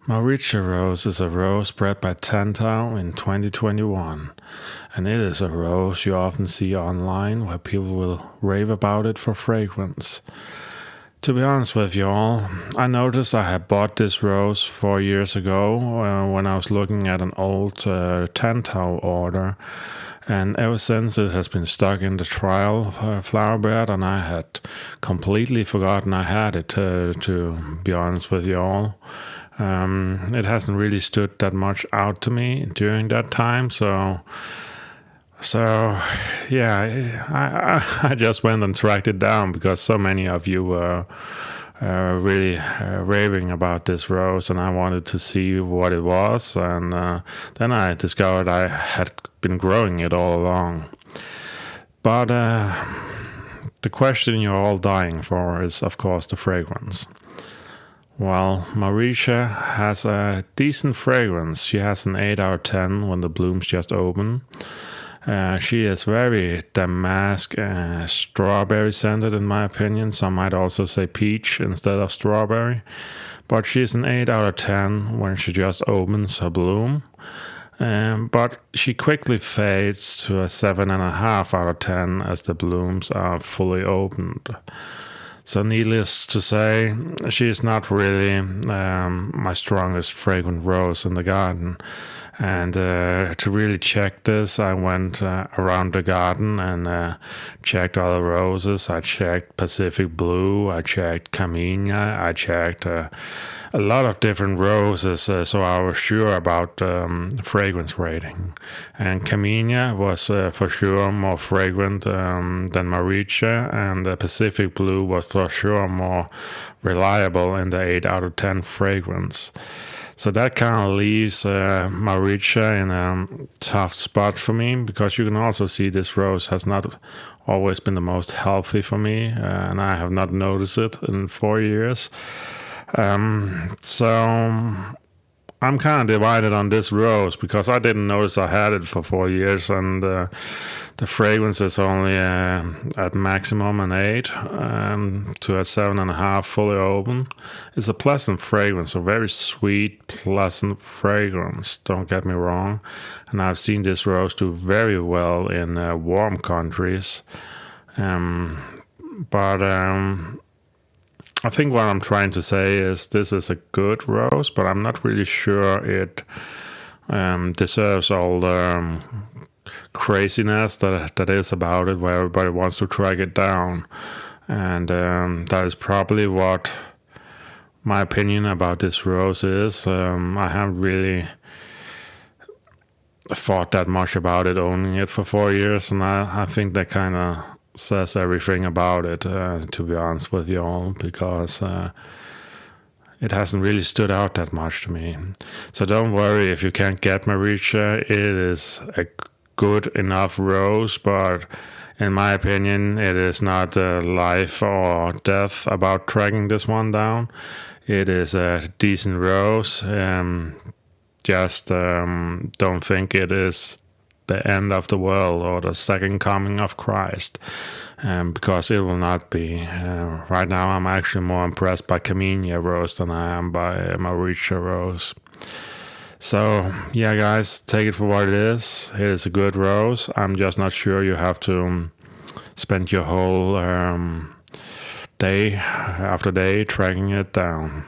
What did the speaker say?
Mauritia rose is a rose bred by Tantau in 2021, and it is a rose you often see online where people will rave about it for fragrance. To be honest with you all, I noticed I had bought this rose 4 years ago when I was looking at an old Tantau order, and ever since it has been stuck in the trial flower bed, and I had completely forgotten I had it, to be honest with you all. It hasn't really stood that much out to me during that time, so yeah, I just went and tracked it down because so many of you were really raving about this rose, and I wanted to see what it was, and then I discovered I had been growing it all along. But the question you're all dying for is, of course, the fragrance. Well, Mauritia has a decent fragrance. She has an 8 out of 10 when the blooms just open. She is very damask strawberry scented in my opinion. Some might also say peach instead of strawberry. But she's an 8 out of 10 when she just opens her bloom. But she quickly fades to a 7.5 out of 10 as the blooms are fully opened. So needless to say, she is not really my strongest fragrant rose in the garden. And to really check this, I went around the garden and checked other roses. I checked Pacific Blue, I checked Camellia, I checked a lot of different roses, so I was sure about fragrance rating. And Camellia was for sure more fragrant than Mauritia, and the Pacific Blue was for sure more reliable in the 8 out of 10 fragrance. So that kind of leaves Mauritia in a tough spot for me, because you can also see this rose has not always been the most healthy for me, and I have not noticed it in 4 years. So I'm kind of divided on this rose because I didn't notice I had it for 4 years, and the fragrance is only at maximum an 8 to a 7.5 fully open. It's a pleasant fragrance, a very sweet, pleasant fragrance, don't get me wrong. And I've seen this rose do very well in warm countries. But I think what I'm trying to say is this is a good rose, but I'm not really sure it deserves all the craziness that is about it, where everybody wants to track it down. And that is probably what my opinion about this rose is. I haven't really thought that much about it, owning it for 4 years, and I think that kind of says everything about it, to be honest with you all, because it hasn't really stood out that much to me. So don't worry if you can't get Mauritia. It is a good enough rose, but in my opinion it is not life or death about tracking this one down. It is a decent rose. Just don't think it is the end of the world or the second coming of Christ, because it will not be. Right now I'm actually more impressed by Camellia rose than I am by Mauritia rose. So yeah guys, take it for what it is. It is a good rose. I'm just not sure you have to spend your whole day after day tracking it down.